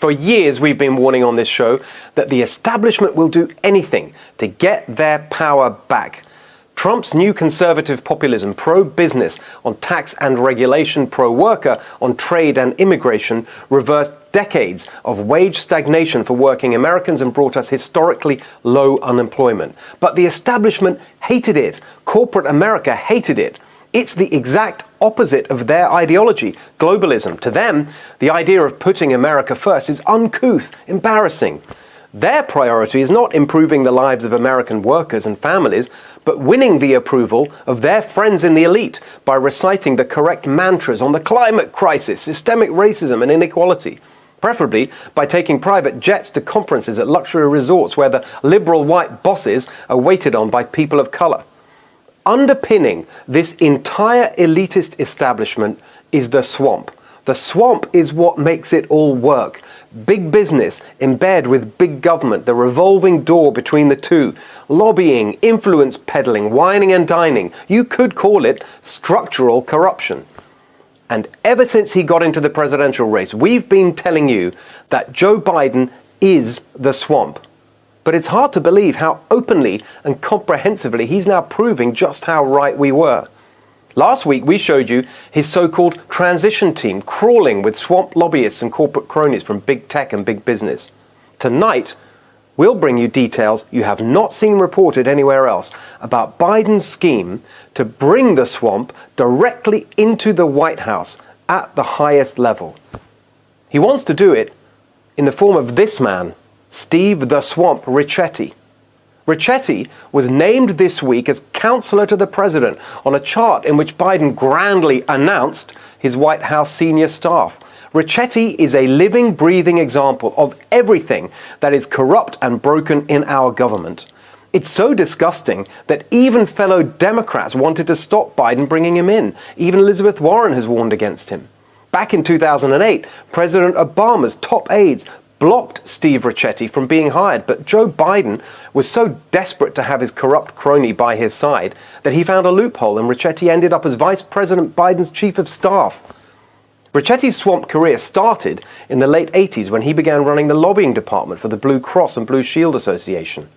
For years, we've been warning on this show that the establishment will do anything to get their power back. Trump's new conservative populism, pro-business on tax and regulation, pro-worker on trade and immigration, reversed decades of wage stagnation for working Americans and brought us historically low unemployment. But the establishment hated it. Corporate America hated it. It's the exact opposite of their ideology, globalism. To them, the idea of putting America first is uncouth, embarrassing. Their priority is not improving the lives of American workers and families, but winning the approval of their friends in the elite by reciting the correct mantras on the climate crisis, systemic racism and inequality. Preferably by taking private jets to conferences at luxury resorts where the liberal white bosses are waited on by people of color. Underpinning this entire elitist establishment is the swamp. The swamp is what makes it all work. Big business in bed with big government, the revolving door between the two, lobbying, influence peddling, whining and dining. You could call it structural corruption. And ever since he got into the presidential race, we've been telling you that Joe Biden is the swamp. But it's hard to believe how openly and comprehensively he's now proving just how right we were. Last week, we showed you his so-called transition team crawling with swamp lobbyists and corporate cronies from big tech and big business. Tonight, we'll bring you details you have not seen reported anywhere else about Biden's scheme to bring the swamp directly into the White House at the highest level. He wants to do it in the form of this man, Steve the Swamp Ricchetti. Ricchetti was named this week as counselor to the president on a chart in which Biden grandly announced his White House senior staff. Ricchetti is a living, breathing example of everything that is corrupt and broken in our government. It's so disgusting that even fellow Democrats wanted to stop Biden bringing him in. Even Elizabeth Warren has warned against him. Back in 2008, President Obama's top aides blocked Steve Ricchetti from being hired, but Joe Biden was so desperate to have his corrupt crony by his side that he found a loophole, and Ricchetti ended up as Vice President Biden's chief of staff. Ricchetti's swamp career started in the late 80s when he began running the lobbying department for the Blue Cross and Blue Shield Association.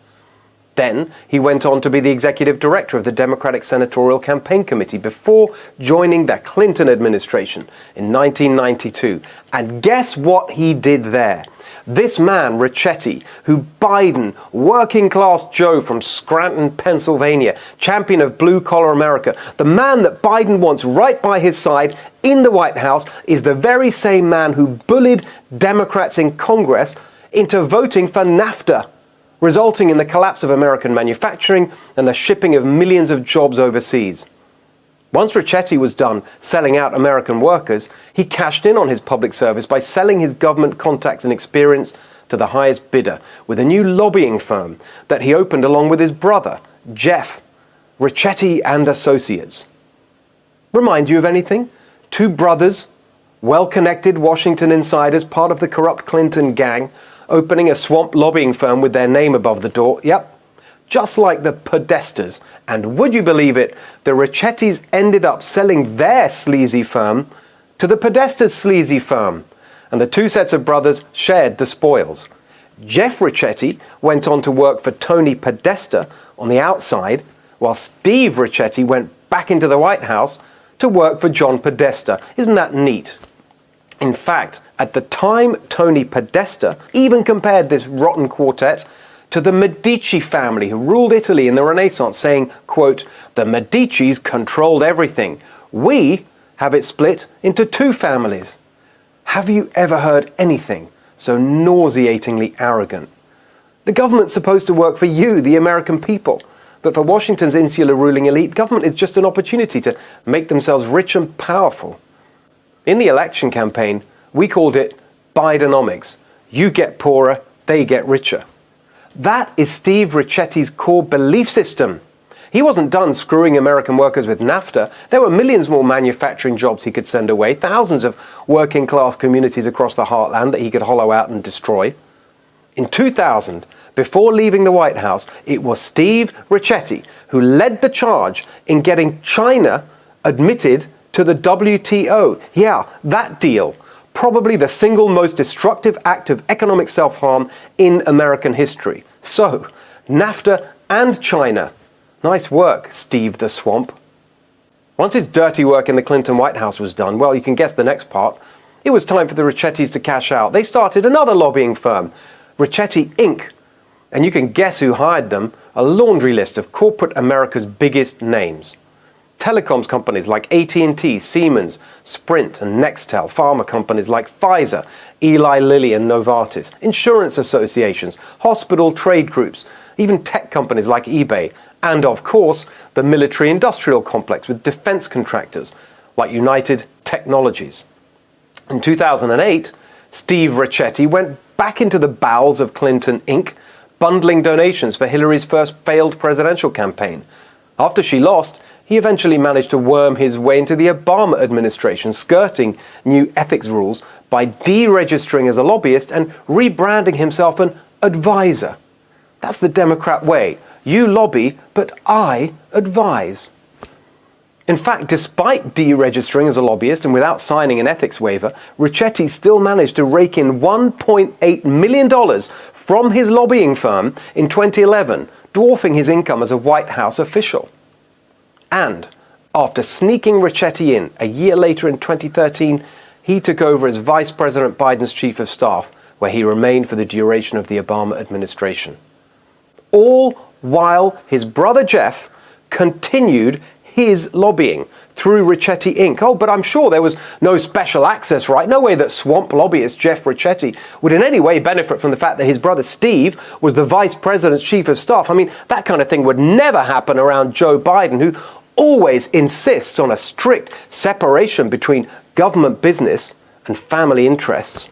Then he went on to be the executive director of the Democratic Senatorial Campaign Committee before joining the Clinton administration in 1992. And guess what he did there? This man, Ricchetti, who Biden, working-class Joe from Scranton, Pennsylvania, champion of blue-collar America, the man that Biden wants right by his side in the White House, is the very same man who bullied Democrats in Congress into voting for NAFTA, resulting in the collapse of American manufacturing and the shipping of millions of jobs overseas. Once Ricchetti was done selling out American workers, he cashed in on his public service by selling his government contacts and experience to the highest bidder with a new lobbying firm that he opened along with his brother, Jeff, Ricchetti and Associates. Remind you of anything? Two brothers, well-connected Washington insiders, part of the corrupt Clinton gang, opening a swamp lobbying firm with their name above the door. Yep. Just like the Podestas. And would you believe it, the Ricchettis ended up selling their sleazy firm to the Podestas' sleazy firm. And the two sets of brothers shared the spoils. Jeff Ricchetti went on to work for Tony Podesta on the outside, while Steve Ricchetti went back into the White House to work for John Podesta. Isn't that neat? In fact, at the time, Tony Podesta even compared this rotten quartet to the Medici family who ruled Italy in the Renaissance, saying, quote, "The Medicis controlled everything. We have it split into two families." Have you ever heard anything so nauseatingly arrogant? The government's supposed to work for you, the American people. But for Washington's insular ruling elite, government is just an opportunity to make themselves rich and powerful. In the election campaign, we called it Bidenomics. You get poorer, they get richer. That is Steve Ricchetti's core belief system. He wasn't done screwing American workers with NAFTA. There were millions more manufacturing jobs he could send away, thousands of working-class communities across the heartland that he could hollow out and destroy. In 2000, before leaving the White House, it was Steve Ricchetti who led the charge in getting China admitted to the WTO. Yeah, that deal. probably the single most destructive act of economic self-harm in American history. So, NAFTA and China. Nice work, Steve the Swamp. Once his dirty work in the Clinton White House was done, well, you can guess the next part. It was time for the Ricchettis to cash out. They started another lobbying firm, Richetti Inc. And you can guess who hired them, a laundry list of corporate America's biggest names. Telecoms companies like AT&T, Siemens, Sprint and Nextel, pharma companies like Pfizer, Eli Lilly and Novartis, insurance associations, hospital trade groups, even tech companies like eBay, and of course, the military-industrial complex with defense contractors like United Technologies. In 2008, Steve Ricchetti went back into the bowels of Clinton Inc., bundling donations for Hillary's first failed presidential campaign. After she lost, he eventually managed to worm his way into the Obama administration, skirting new ethics rules by deregistering as a lobbyist and rebranding himself an advisor. That's the Democrat way. You lobby, but I advise. In fact, despite deregistering as a lobbyist and without signing an ethics waiver, Ricchetti still managed to rake in $1.8 million from his lobbying firm in 2011, dwarfing his income as a White House official. And after sneaking Ricchetti in a year later in 2013, he took over as Vice President Biden's Chief of Staff, where he remained for the duration of the Obama administration. All while his brother Jeff continued his lobbying through Ricchetti Inc. Oh, but I'm sure there was no special access right. No way that swamp lobbyist Jeff Ricchetti would in any way benefit from the fact that his brother Steve was the vice president's chief of staff. I mean, that kind of thing would never happen around Joe Biden, who always insists on a strict separation between government business and family interests.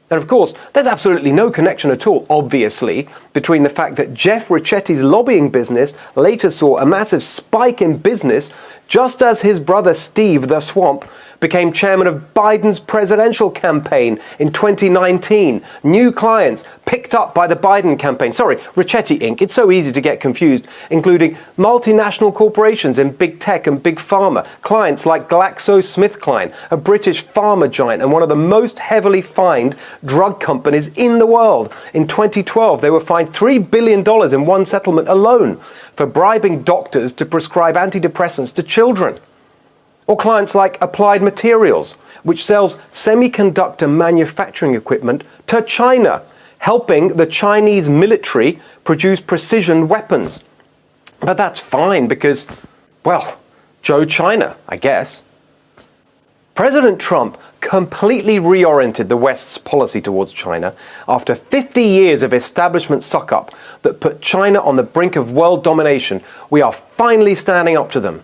And of course, there's absolutely no connection at all, obviously, between the fact that Jeff Ricchetti's lobbying business later saw a massive spike in business just as his brother Steve the Swamp became chairman of Biden's presidential campaign in 2019. New clients picked up by the Biden campaign. Sorry, Ricchetti Inc. It's so easy to get confused, including multinational corporations in big tech and big pharma. Clients like GlaxoSmithKline, a British pharma giant and one of the most heavily fined drug companies in the world. In 2012, they were fined $3 billion in one settlement alone for bribing doctors to prescribe antidepressants to children. Or clients like Applied Materials, which sells semiconductor manufacturing equipment to China, helping the Chinese military produce precision weapons. But that's fine because, well, Joe China, I guess. President Trump completely reoriented the West's policy towards China after 50 years of establishment suck-up that put China on the brink of world domination. We are finally standing up to them.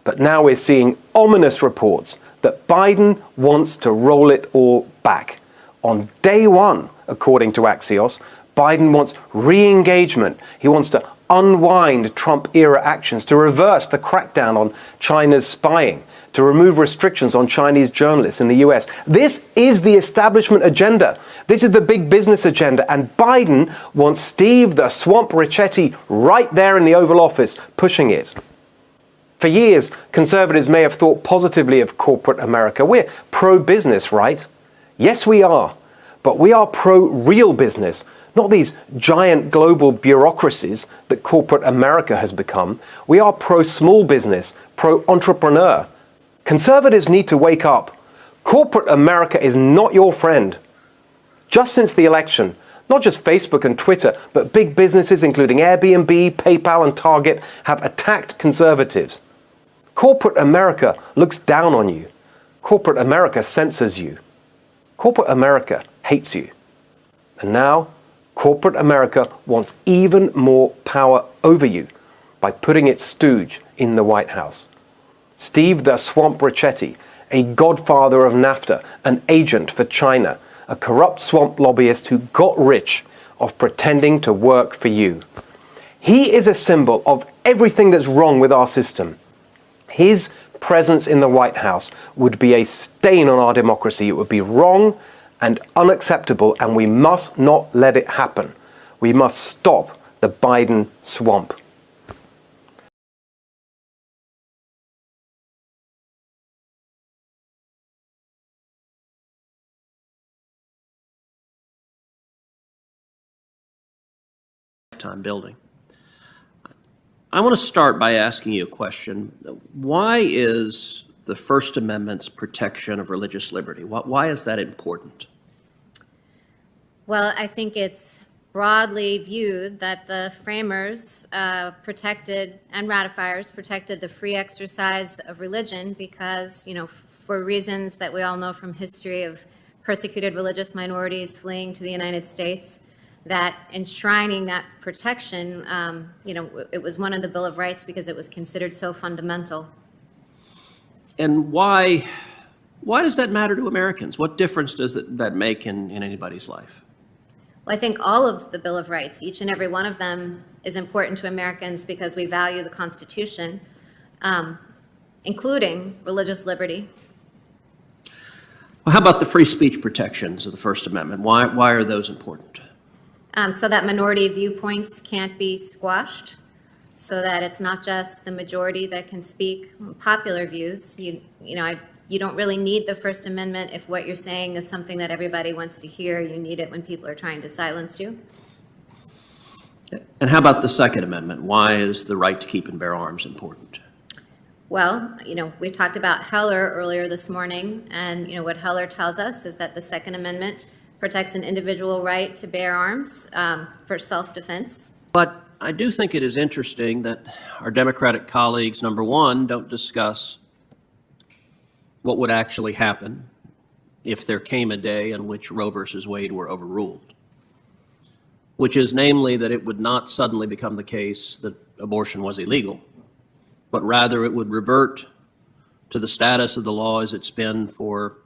But now we're seeing ominous reports that Biden wants to roll it all back. On day one, according to Axios, Biden wants re-engagement. He wants to unwind Trump-era actions, to reverse the crackdown on China's spying, to remove restrictions on Chinese journalists in the US. This is the establishment agenda. This is the big business agenda. And Biden wants Steve the Swamp Ricchetti right there in the Oval Office pushing it. For years, conservatives may have thought positively of corporate America. We're pro-business, right? Yes, we are. But we are pro-real business, not these giant global bureaucracies that corporate America has become. We are pro-small business, pro-entrepreneur. Conservatives need to wake up. Corporate America is not your friend. Just since the election, not just Facebook and Twitter, but big businesses including Airbnb, PayPal and Target have attacked conservatives. Corporate America looks down on you. Corporate America censors you. Corporate America hates you. And now, corporate America wants even more power over you by putting its stooge in the White House. Steve the Swamp Ricchetti, a godfather of NAFTA, an agent for China, a corrupt swamp lobbyist who got rich off pretending to work for you. He is a symbol of everything that's wrong with our system. His presence in the White House would be a stain on our democracy. It would be wrong and unacceptable, and we must not let it happen. We must stop the Biden swamp. lifetime building. I want to start by asking you a question. Why is the First Amendment's protection of religious liberty, why is that important? Well, I think it's broadly viewed that the framers protected, and ratifiers protected, the free exercise of religion because, for reasons that we all know from history of persecuted religious minorities fleeing to the United States, that enshrining that protection, it was one of the Bill of Rights because it was considered so fundamental. And why does that matter to Americans? What difference does that make in anybody's life? Well, I think all of the Bill of Rights, each and every one of them, is important to Americans because we value the Constitution, including religious liberty. Well, how about the free speech protections of the First Amendment? Why are those important? So that minority viewpoints can't be squashed, so that it's not just the majority that can speak popular views. You don't really need the First Amendment if what you're saying is something that everybody wants to hear. You need it when people are trying to silence you. And how about the Second Amendment? Why is the right to keep and bear arms important? Well, we talked about Heller earlier this morning, and what Heller tells us is that the Second Amendment protects an individual right to bear arms for self-defense. But I do think it is interesting that our Democratic colleagues, number one, don't discuss what would actually happen if there came a day in which Roe versus Wade were overruled, which is namely that it would not suddenly become the case that abortion was illegal, but rather it would revert to the status of the law as it's been for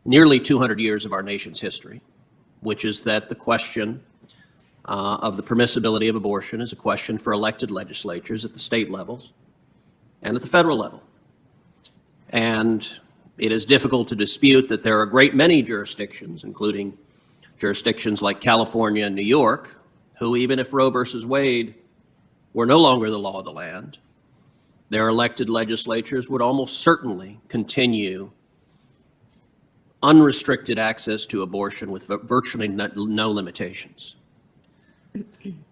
nearly 200 years of our nation's history, which is that the question of the permissibility of abortion is a question for elected legislatures at the state levels and at the federal level. And it is difficult to dispute that there are a great many jurisdictions, including jurisdictions like California and New York, who, even if Roe versus Wade were no longer the law of the land, their elected legislatures would almost certainly continue unrestricted access to abortion with virtually no limitations.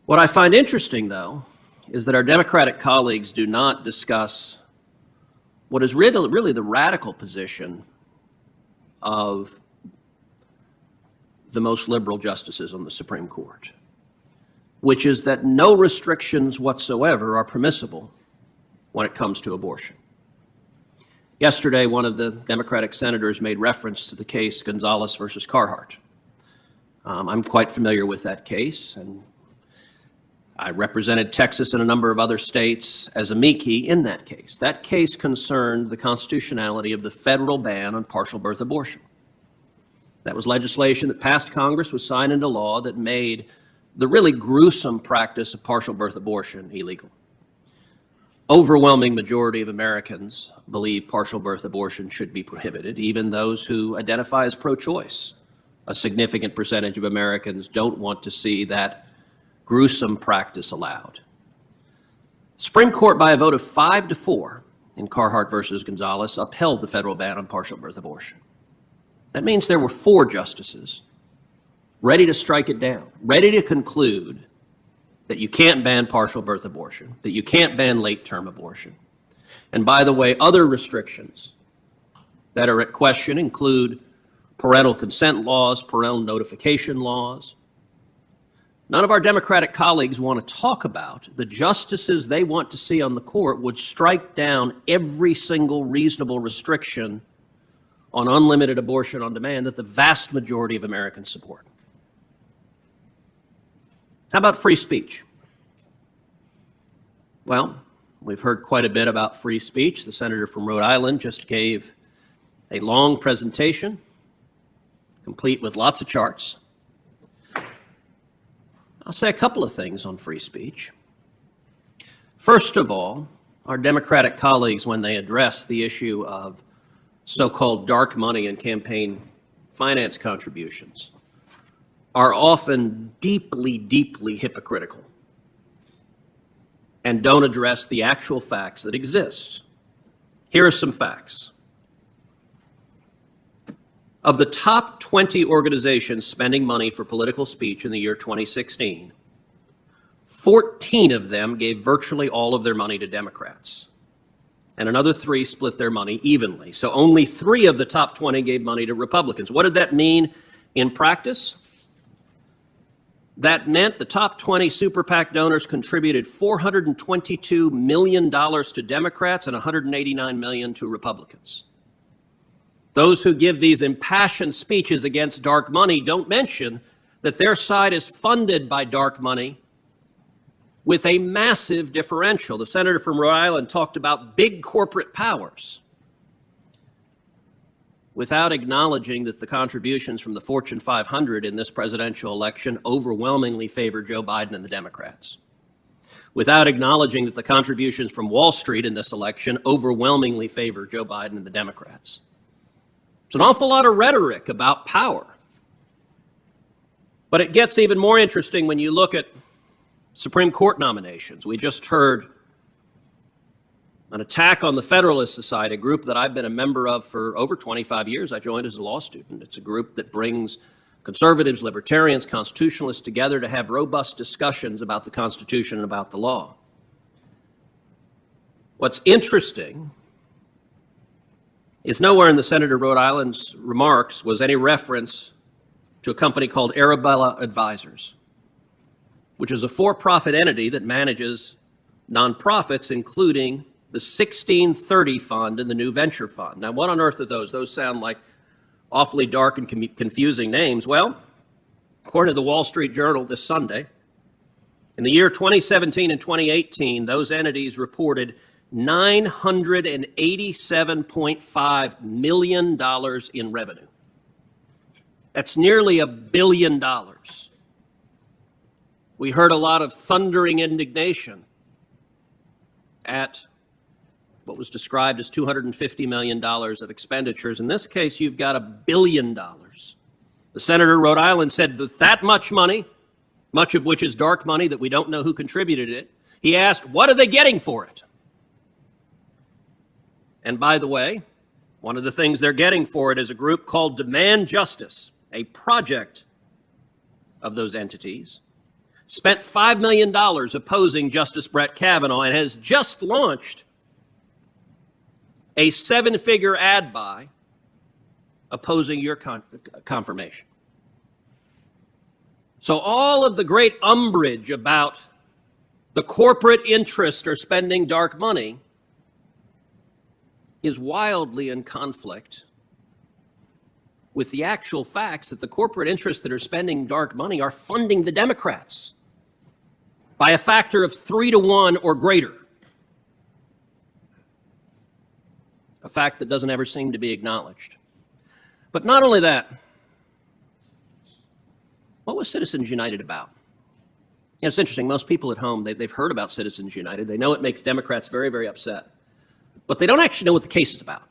What I find interesting, though, is that our Democratic colleagues do not discuss what is really the radical position of the most liberal justices on the Supreme Court, which is that no restrictions whatsoever are permissible when it comes to abortion. Yesterday, one of the Democratic senators made reference to the case Gonzalez versus Carhart. I'm quite familiar with that case, and I represented Texas and a number of other states as amici in that case. That case concerned the constitutionality of the federal ban on partial birth abortion. That was legislation that passed Congress, was signed into law, that made the really gruesome practice of partial birth abortion illegal. Overwhelming majority of Americans believe partial birth abortion should be prohibited, even those who identify as pro-choice. A significant percentage of Americans don't want to see that gruesome practice allowed. Supreme Court, by a vote of 5-4 in Carhart versus Gonzalez, upheld the federal ban on partial birth abortion. That means there were 4 justices ready to strike it down, ready to conclude that you can't ban partial birth abortion, that you can't ban late-term abortion. And by the way, other restrictions that are at question include parental consent laws, parental notification laws. None of our Democratic colleagues want to talk about the justices they want to see on the court would strike down every single reasonable restriction on unlimited abortion on demand that the vast majority of Americans support. How about free speech? Well, we've heard quite a bit about free speech. The senator from Rhode Island just gave a long presentation, complete with lots of charts. I'll say a couple of things on free speech. First of all, our Democratic colleagues, when they address the issue of so-called dark money and campaign finance contributions, are often deeply, deeply hypocritical and don't address the actual facts that exist. Here are some facts. Of the top 20 organizations spending money for political speech in the year 2016, 14 of them gave virtually all of their money to Democrats, and another 3 split their money evenly. So only 3 of the top 20 gave money to Republicans. What did that mean in practice? That meant the top 20 super PAC donors contributed $422 million to Democrats and $189 million to Republicans. Those who give these impassioned speeches against dark money don't mention that their side is funded by dark money with a massive differential. The senator from Rhode Island talked about big corporate powers without acknowledging that the contributions from the Fortune 500 in this presidential election overwhelmingly favor Joe Biden and the Democrats, without acknowledging that the contributions from Wall Street in this election overwhelmingly favor Joe Biden and the Democrats. It's an awful lot of rhetoric about power. But it gets even more interesting when you look at Supreme Court nominations. We just heard an attack on the Federalist Society, a group that I've been a member of for over 25 years. I joined as a law student. It's a group that brings conservatives, libertarians, constitutionalists together to have robust discussions about the Constitution and about the law. What's interesting is nowhere in the Senator of Rhode Island's remarks was any reference to a company called Arabella Advisors, which is a for-profit entity that manages nonprofits, including the 1630 Fund and the New Venture Fund. Now, what on earth are those? Those sound like awfully dark and confusing names. Well, according to the Wall Street Journal this Sunday, in the year 2017 and 2018, those entities reported $987.5 million in revenue. That's nearly $1 billion. We heard a lot of thundering indignation at what was described as $250 million of expenditures. In this case, you've got $1 billion. The senator of Rhode Island said that much money, much of which is dark money that we don't know who contributed it, he asked, what are they getting for it? And by the way, one of the things they're getting for it is a group called Demand Justice, a project of those entities, spent $5 million opposing Justice Brett Kavanaugh and has just launched a 7-figure ad buy opposing your confirmation. So all of the great umbrage about the corporate interests are spending dark money is wildly in conflict with the actual facts that the corporate interests that are spending dark money are funding the Democrats by a factor of 3 to 1 or greater. A fact that doesn't ever seem to be acknowledged. But not only that, what was Citizens United about? You know, it's interesting. Most people at home, they've heard about Citizens United. They know it makes Democrats very, very upset. But they don't actually know what the case is about.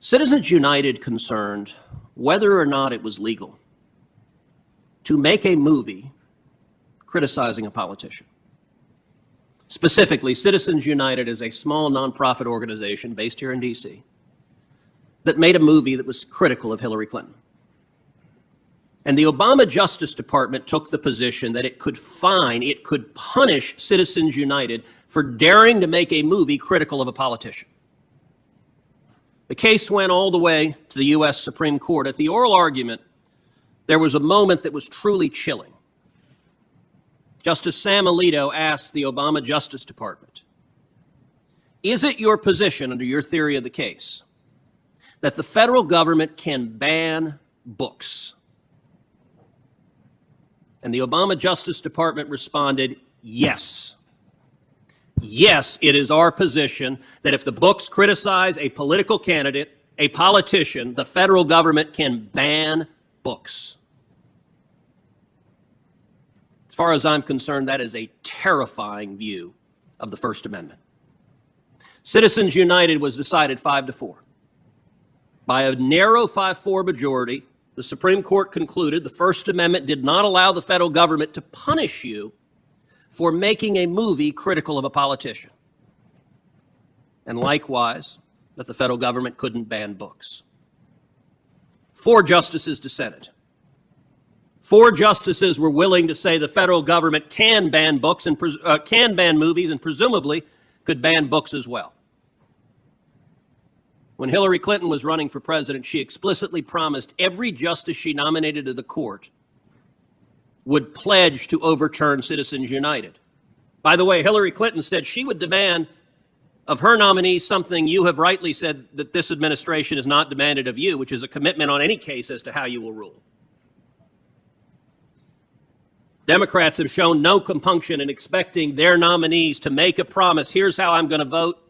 Citizens United concerned whether or not it was legal to make a movie criticizing a politician. Specifically, Citizens United is a small nonprofit organization based here in D.C. that made a movie that was critical of Hillary Clinton. And the Obama Justice Department took the position that it could punish Citizens United for daring to make a movie critical of a politician. The case went all the way to the U.S. Supreme Court. At the oral argument, there was a moment that was truly chilling. Justice Sam Alito asked the Obama Justice Department, is it your position under your theory of the case that the federal government can ban books? And the Obama Justice Department responded, yes. Yes, it is our position that if the books criticize a political candidate, a politician, the federal government can ban books. As far as I'm concerned, that is a terrifying view of the First Amendment. Citizens United was decided 5-4. By a narrow 5-4 majority, the Supreme Court concluded the First Amendment did not allow the federal government to punish you for making a movie critical of a politician. And likewise, that the federal government couldn't ban books. 4 justices dissented. 4 justices were willing to say the federal government can ban books and can ban movies and presumably could ban books as well. When Hillary Clinton was running for president, she explicitly promised every justice she nominated to the court would pledge to overturn Citizens United. By the way, Hillary Clinton said she would demand of her nominee something you have rightly said that this administration has not demanded of you, which is a commitment on any case as to how you will rule. Democrats have shown no compunction in expecting their nominees to make a promise. Here's how I'm going to vote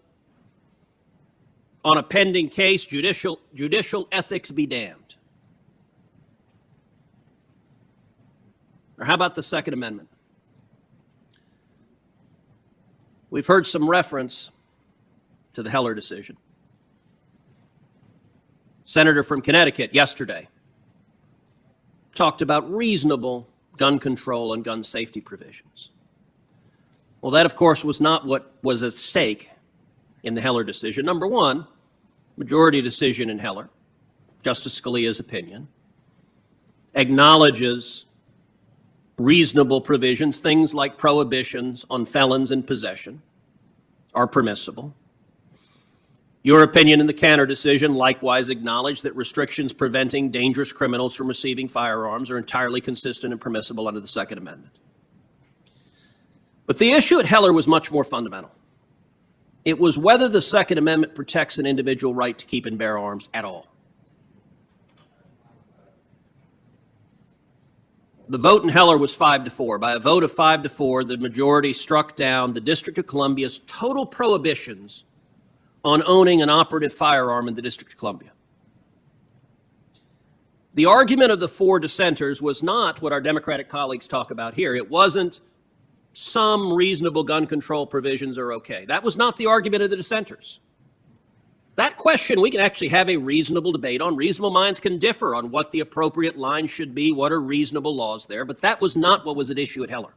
on a pending case. Judicial ethics be damned. Or how about the Second Amendment? We've heard some reference to the Heller decision. Senator from Connecticut yesterday talked about reasonable gun control and gun safety provisions. Well, that, of course, was not what was at stake in the Heller decision. Number one, majority decision in Heller, Justice Scalia's opinion, acknowledges reasonable provisions, things like prohibitions on felons in possession are permissible. Your opinion in the Cantor decision likewise acknowledged that restrictions preventing dangerous criminals from receiving firearms are entirely consistent and permissible under the Second Amendment. But the issue at Heller was much more fundamental. It was whether the Second Amendment protects an individual right to keep and bear arms at all. The vote in Heller was 5-4. By a vote of 5-4, the majority struck down the District of Columbia's total prohibitions on owning an operative firearm in the District of Columbia. The argument of the 4 dissenters was not what our Democratic colleagues talk about here. It wasn't some reasonable gun control provisions are okay. That was not the argument of the dissenters. That question we can actually have a reasonable debate on. Reasonable minds can differ on what the appropriate line should be, what are reasonable laws there, but that was not what was at issue at Heller.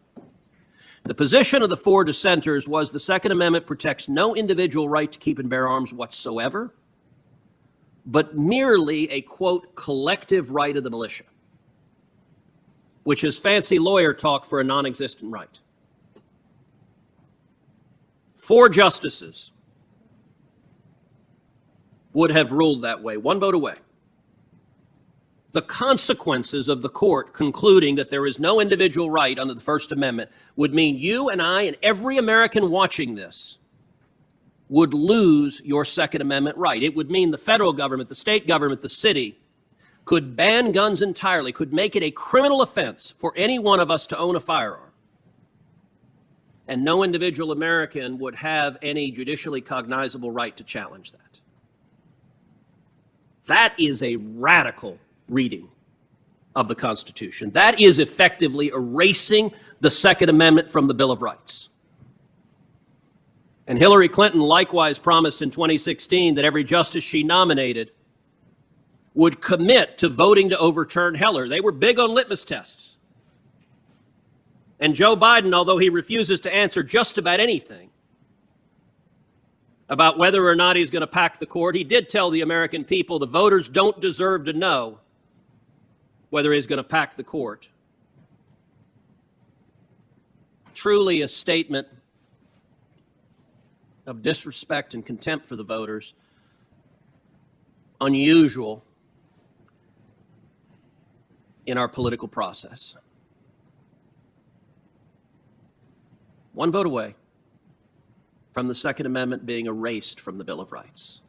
The position of the 4 dissenters was the Second Amendment protects no individual right to keep and bear arms whatsoever, but merely a, quote, collective right of the militia, which is fancy lawyer talk for a non-existent right. 4 justices would have ruled that way, 1 vote away. The consequences of the court concluding that there is no individual right under the First Amendment would mean you and I and every American watching this would lose your Second Amendment right. It would mean the federal government, the state government, the city could ban guns entirely, could make it a criminal offense for any one of us to own a firearm. And no individual American would have any judicially cognizable right to challenge that. That is a radical reading of the Constitution. That is effectively erasing the Second Amendment from the Bill of Rights. And Hillary Clinton likewise promised in 2016 that every justice she nominated would commit to voting to overturn Heller. They were big on litmus tests. And Joe Biden, although he refuses to answer just about anything about whether or not he's going to pack the court, he did tell the American people the voters don't deserve to know whether he's going to pack the court. Truly a statement of disrespect and contempt for the voters, unusual in our political process. 1 vote away from the Second Amendment being erased from the Bill of Rights.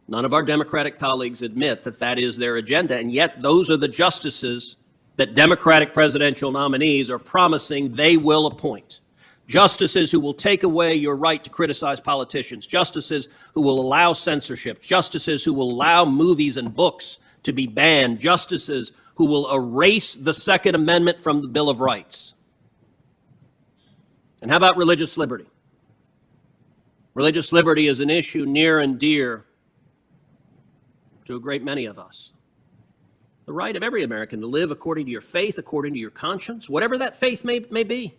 None of our Democratic colleagues admit that that is their agenda, and yet those are the justices that Democratic presidential nominees are promising they will appoint. Justices who will take away your right to criticize politicians, justices who will allow censorship, justices who will allow movies and books to be banned, justices who will erase the Second Amendment from the Bill of Rights. And how about religious liberty? Religious liberty is an issue near and dear to a great many of us. The right of every American to live according to your faith, according to your conscience, whatever that faith may be.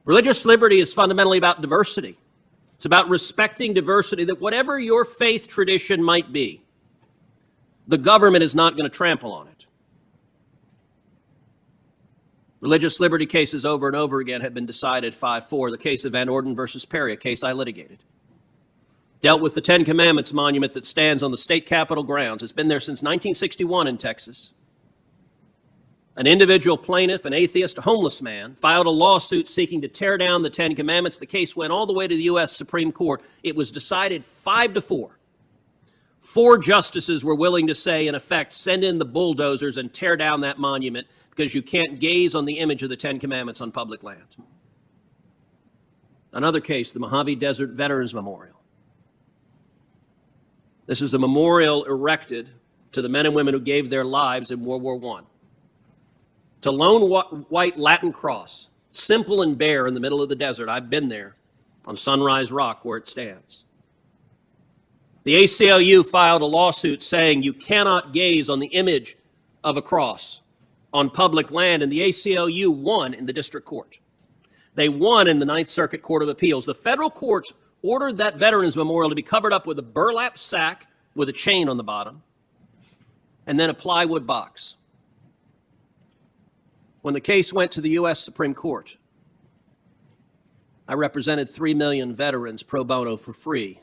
Religious liberty is fundamentally about diversity. It's about respecting diversity, that whatever your faith tradition might be, the government is not going to trample on it. Religious liberty cases over and over again have been decided 5-4. The case of Van Orden versus Perry, a case I litigated, dealt with the Ten Commandments monument that stands on the state capitol grounds. It's been there since 1961 in Texas. An individual plaintiff, an atheist, a homeless man, filed a lawsuit seeking to tear down the Ten Commandments. The case went all the way to the U.S. Supreme Court. It was decided 5-4. 4 justices were willing to say, in effect, send in the bulldozers and tear down that monument because you can't gaze on the image of the Ten Commandments on public land. Another case, the Mojave Desert Veterans Memorial. This is a memorial erected to the men and women who gave their lives in World War I. It's a lone white Latin cross, simple and bare in the middle of the desert. I've been there on Sunrise Rock where it stands. The ACLU filed a lawsuit saying you cannot gaze on the image of a cross on public land, and the ACLU won in the district court. They won in the Ninth Circuit Court of Appeals. The federal courts ordered that Veterans Memorial to be covered up with a burlap sack with a chain on the bottom, and then a plywood box. When the case went to the U.S. Supreme Court, I represented 3 million veterans pro bono for free,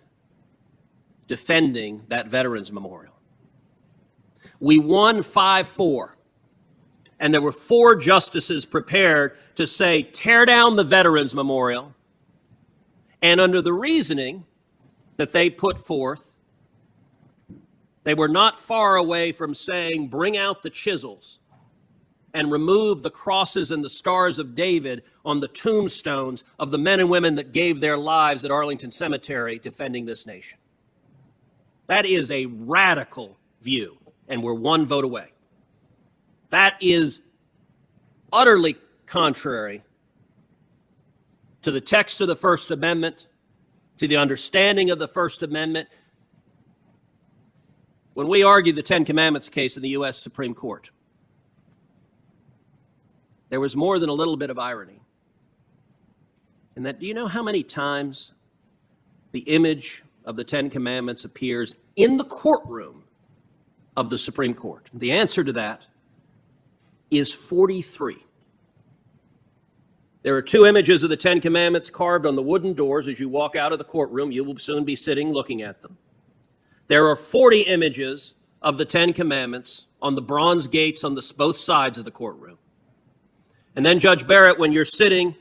defending that Veterans Memorial. We won 5-4, and there were 4 justices prepared to say, tear down the Veterans Memorial, and under the reasoning that they put forth, they were not far away from saying, bring out the chisels and remove the crosses and the stars of David on the tombstones of the men and women that gave their lives at Arlington Cemetery defending this nation. That is a radical view, and we're 1 vote away. That is utterly contrary to the text of the First Amendment, to the understanding of the First Amendment. When we argued the Ten Commandments case in the U.S. Supreme Court, there was more than a little bit of irony. And that, do you know how many times the image of the Ten Commandments appears in the courtroom of the Supreme Court? The answer to that is 43. There are 2 images of the Ten Commandments carved on the wooden doors. As you walk out of the courtroom, you will soon be sitting looking at them. There are 40 images of the Ten Commandments on the bronze gates on both sides of the courtroom. And then, Judge Barrett, when you're sitting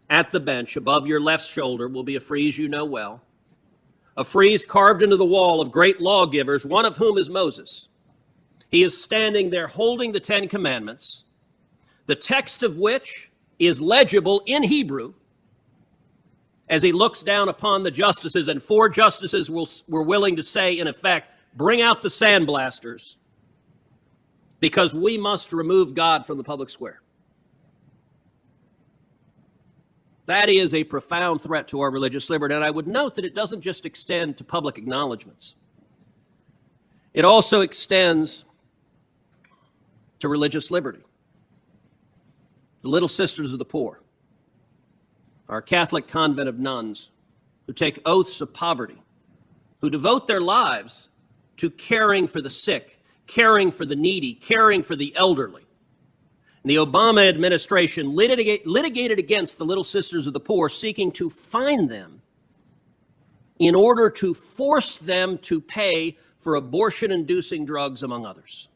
at the bench, above your left shoulder will be a frieze you know well, a frieze carved into the wall of great lawgivers, one of whom is Moses. He is standing there holding the Ten Commandments, the text of which is legible in Hebrew, as he looks down upon the justices, and 4 justices were willing to say, in effect, bring out the sandblasters, because we must remove God from the public square. That is a profound threat to our religious liberty, and I would note that it doesn't just extend to public acknowledgments. It also extends to religious liberty. The Little Sisters of the Poor, our Catholic convent of nuns who take oaths of poverty, who devote their lives to caring for the sick, caring for the needy, caring for the elderly. And the Obama administration litigated against the Little Sisters of the Poor, seeking to fine them in order to force them to pay for abortion-inducing drugs, among others.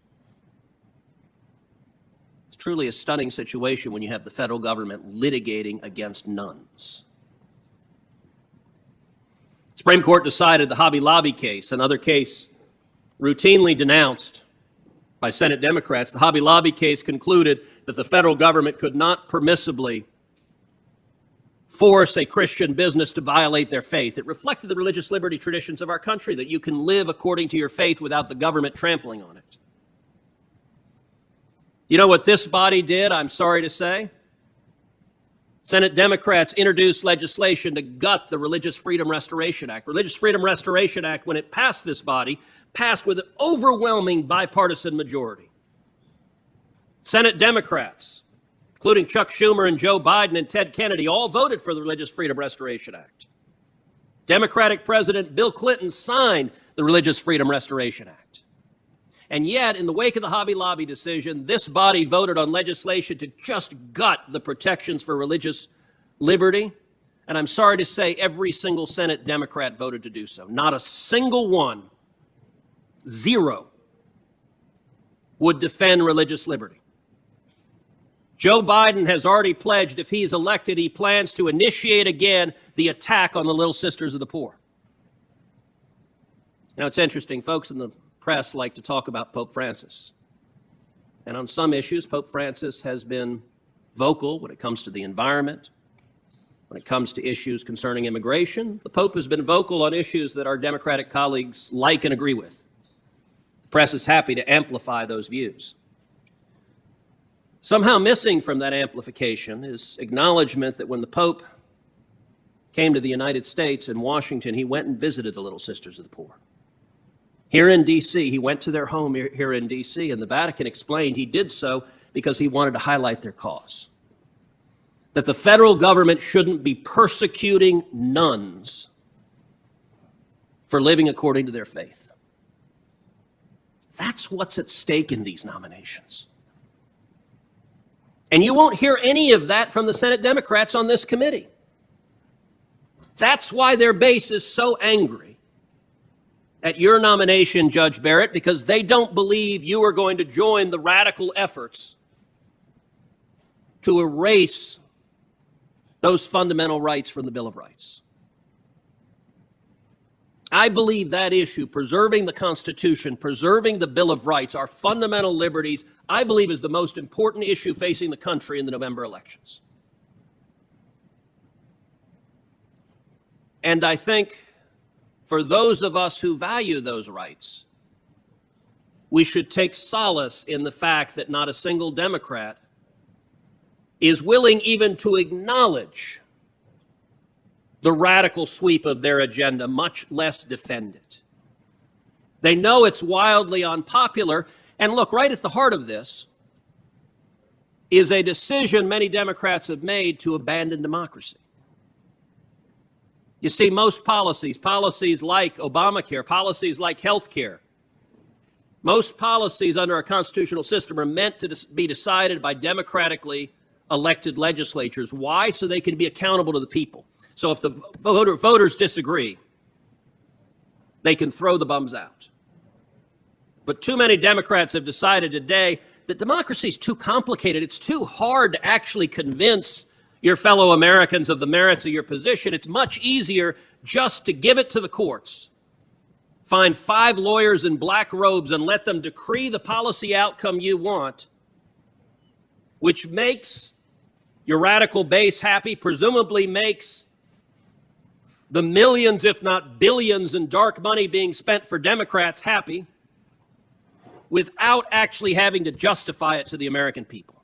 It's truly a stunning situation when you have the federal government litigating against nuns. Supreme Court decided the Hobby Lobby case, another case routinely denounced by Senate Democrats. The Hobby Lobby case concluded that the federal government could not permissibly force a Christian business to violate their faith. It reflected the religious liberty traditions of our country, that you can live according to your faith without the government trampling on it. You know what this body did, I'm sorry to say? Senate Democrats introduced legislation to gut the Religious Freedom Restoration Act. Religious Freedom Restoration Act, when it passed this body, passed with an overwhelming bipartisan majority. Senate Democrats, including Chuck Schumer and Joe Biden and Ted Kennedy, all voted for the Religious Freedom Restoration Act. Democratic President Bill Clinton signed the Religious Freedom Restoration Act. And yet, in the wake of the Hobby Lobby decision, this body voted on legislation to just gut the protections for religious liberty. And I'm sorry to say, every single Senate Democrat voted to do so. Not a single one, zero, would defend religious liberty. Joe Biden has already pledged, if he's elected, he plans to initiate again the attack on the Little Sisters of the Poor. You know, it's interesting. Folks in the press like to talk about Pope Francis. And on some issues, Pope Francis has been vocal when it comes to the environment, when it comes to issues concerning immigration. The Pope has been vocal on issues that our Democratic colleagues like and agree with. The press is happy to amplify those views. Somehow missing from that amplification is acknowledgement that when the Pope came to the United States in Washington, he went and visited the Little Sisters of the Poor. Here in D.C., he went to their home here in D.C., and the Vatican explained he did so because he wanted to highlight their cause. That the federal government shouldn't be persecuting nuns for living according to their faith. That's what's at stake in these nominations. And you won't hear any of that from the Senate Democrats on this committee. That's why their base is so angry at your nomination, Judge Barrett, because they don't believe you are going to join the radical efforts to erase those fundamental rights from the Bill of Rights. I believe that issue, preserving the Constitution, preserving the Bill of Rights, our fundamental liberties, I believe is the most important issue facing the country in the November elections. And I think for those of us who value those rights, we should take solace in the fact that not a single Democrat is willing even to acknowledge the radical sweep of their agenda, much less defend it. They know it's wildly unpopular. And look, right at the heart of this is a decision many Democrats have made to abandon democracy. You see, most policies like Obamacare, policies like health care, most policies under our constitutional system are meant to be decided by democratically elected legislatures. Why? So they can be accountable to the people. So if the voters disagree, they can throw the bums out. But too many Democrats have decided today that democracy is too complicated. It's too hard to actually convince your fellow Americans of the merits of your position. It's much easier just to give it to the courts. Find 5 lawyers in black robes and let them decree the policy outcome you want, which makes your radical base happy, presumably makes the millions, if not billions, in dark money being spent for Democrats happy, without actually having to justify it to the American people.